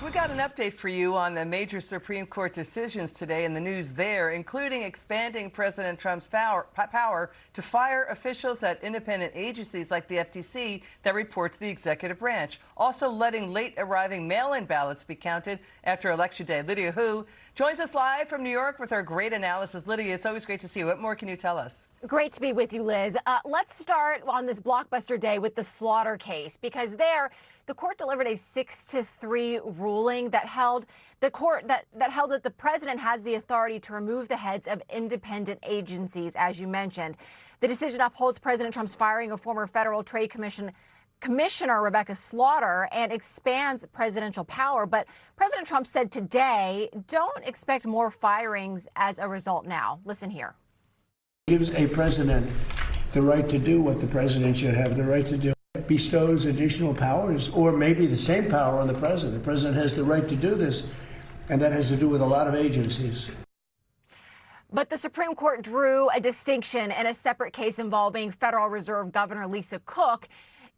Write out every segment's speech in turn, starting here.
We got an update for you on the major Supreme Court decisions today and the news there, including expanding President Trump's power to fire officials at independent agencies like the FTC that report to the executive branch. Also letting late arriving mail-in ballots be counted after Election Day. Lydia Hu joins us live from New York with her great analysis. Lydia, it's always great to see you. What more can you tell us? Great to be with you, Liz. Let's start on this blockbuster day with the Slaughter case, because there the court delivered a 6-3 ruling that held that the president has the authority to remove the heads of independent agencies, as you mentioned. The decision upholds President Trump's firing of former Federal Trade Commissioner Rebecca Slaughter and expands presidential power. But President Trump said today, don't expect more firings as a result now. Listen here. Gives a president the right to do what the president should have the right to do. It bestows additional powers, or maybe the same power on the president. The president has the right to do this, and that has to do with a lot of agencies. But the Supreme Court drew a distinction in a separate case involving Federal Reserve Governor Lisa Cook.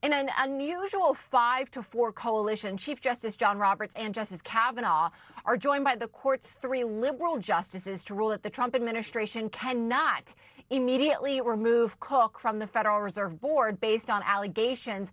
In an unusual 5-4 coalition, Chief Justice John Roberts and Justice Kavanaugh are joined by the court's 3 liberal justices to rule that the Trump administration cannot immediately remove Cook from the Federal Reserve Board based on allegations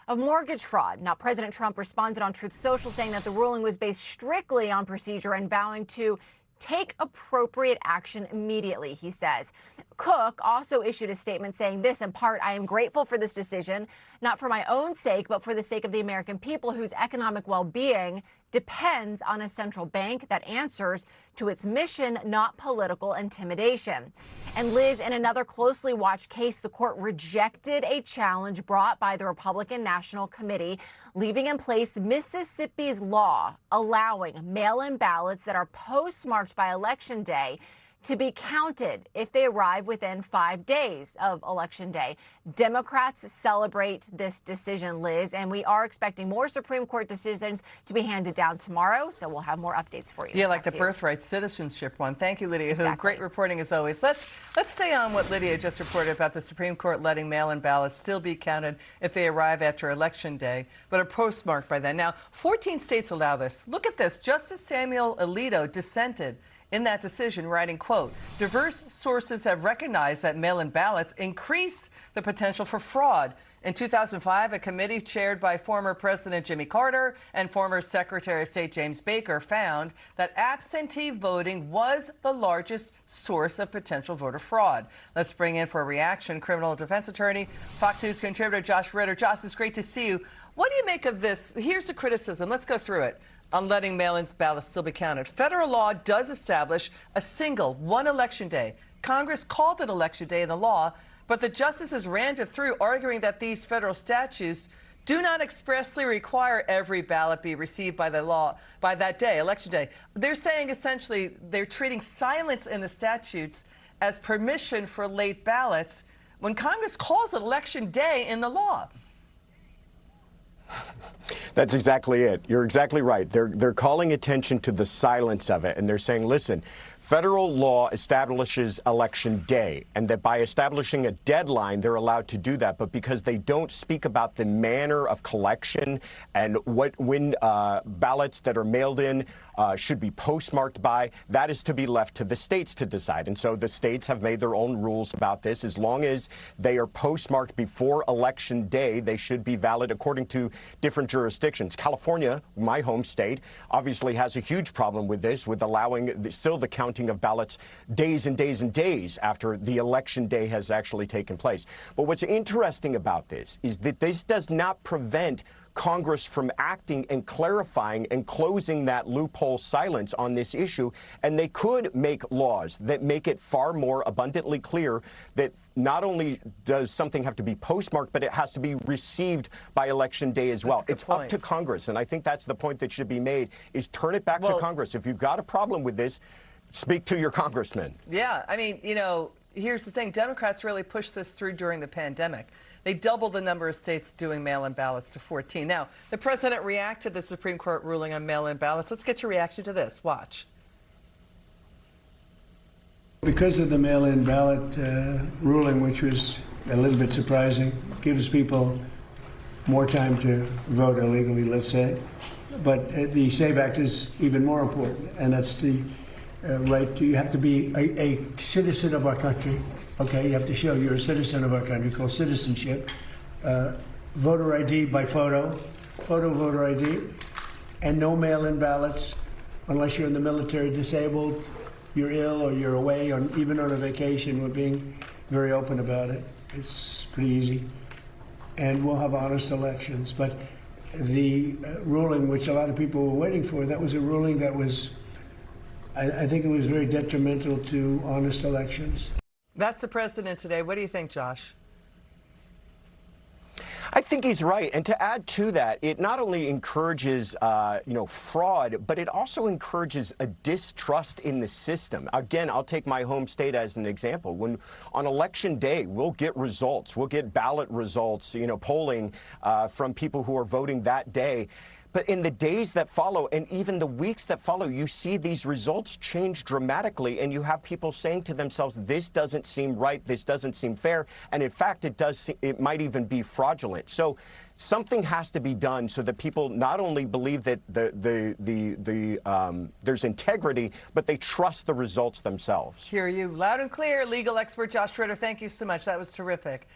of mortgage fraud. Now, President Trump responded on Truth Social saying that the ruling was based strictly on procedure and vowing to take appropriate action immediately, he says. Cook also issued a statement saying this, in part, I am grateful for this decision, not for my own sake, but for the sake of the American people whose economic well-being depends on a central bank that answers to its mission, not political intimidation. And Liz, in another closely watched case, the court rejected a challenge brought by the Republican National Committee, leaving in place Mississippi's law allowing mail-in ballots that are postmarked by Election Day to be counted if they arrive within 5 days of Election Day. Democrats celebrate this decision, Liz, and we are expecting more Supreme Court decisions to be handed down tomorrow, so we'll have more updates for you. Yeah, like the birthright citizenship one. Thank you, Lydia. Exactly. Great reporting as always. Let's stay on what Lydia just reported about the Supreme Court letting mail-in ballots still be counted if they arrive after Election Day, but are postmarked by then. Now, 14 states allow this. Look at this. Justice Samuel Alito dissented in that decision, writing, quote, diverse sources have recognized that mail-in ballots increase the potential for fraud. In 2005, a committee chaired by former President Jimmy Carter and former Secretary of State James Baker found that absentee voting was the largest source of potential voter fraud. Let's bring in for a reaction criminal defense attorney, Fox News contributor Josh Ritter. Josh, it's great to see you. What do you make of this? Here's the criticism. Let's go through it on letting mail-in ballots still be counted. Federal law does establish a single one election day. Congress called it Election Day in the law, but the justices rammed it through, arguing that these federal statutes do not expressly require every ballot be received by the law by that day, Election Day. They're saying essentially they're treating silence in the statutes as permission for late ballots when Congress calls it Election Day in the law. That's exactly it. You're exactly right. They're calling attention to the silence of it, and they're saying, listen, federal law establishes Election Day, and that by establishing a deadline, they're allowed to do that. But because they don't speak about the manner of collection and when ballots that are mailed in should be postmarked by, that is to be left to the states to decide. And so the states have made their own rules about this. As long as they are postmarked before Election Day, they should be valid according to different jurisdictions. California, my home state, obviously has a huge problem with this, with allowing still the counting of ballots days and days and days after the Election Day has actually taken place. But what's interesting about this is that this does not prevent Congress from acting and clarifying and closing that loophole silence on this issue. And they could make laws that make it far more abundantly clear that not only does something have to be postmarked, but it has to be received by Election Day as well. It's up to Congress. And I think that's the point that should be made, is turn it back to Congress. If you've got a problem with this, speak to your congressman. Yeah, I mean, you know, here's the thing. Democrats really pushed this through during the pandemic. They doubled the number of states doing mail-in ballots to 14. Now, the president reacted to the Supreme Court ruling on mail-in ballots. Let's get your reaction to this. Watch. Because of the mail-in ballot ruling, which was a little bit surprising, gives people more time to vote illegally, let's say. But the SAVE Act is even more important, and that's the right. You have to be a citizen of our country. Okay, you have to show you're a citizen of our country, called citizenship. Voter ID by photo voter ID, and no mail-in ballots unless you're in the military, disabled, you're ill, or you're away, or even on a vacation. We're being very open about it. It's pretty easy. And we'll have honest elections. But the ruling, which a lot of people were waiting for, that was a ruling that was, I think it was very detrimental to honest elections. That's the president today. What do you think, Josh? I think he's right. And to add to that, it not only encourages, fraud, but it also encourages a distrust in the system. Again, I'll take my home state as an example. When on election day, we'll get results. We'll get ballot results, polling from people who are voting that day. But in the days that follow, and even the weeks that follow, you see these results change dramatically, and you have people saying to themselves, this doesn't seem right, this doesn't seem fair, and in fact, it might even be fraudulent. So something has to be done so that people not only believe that there's integrity, but they trust the results themselves. Hear you loud and clear. Legal expert Josh Ritter, thank you so much. That was terrific.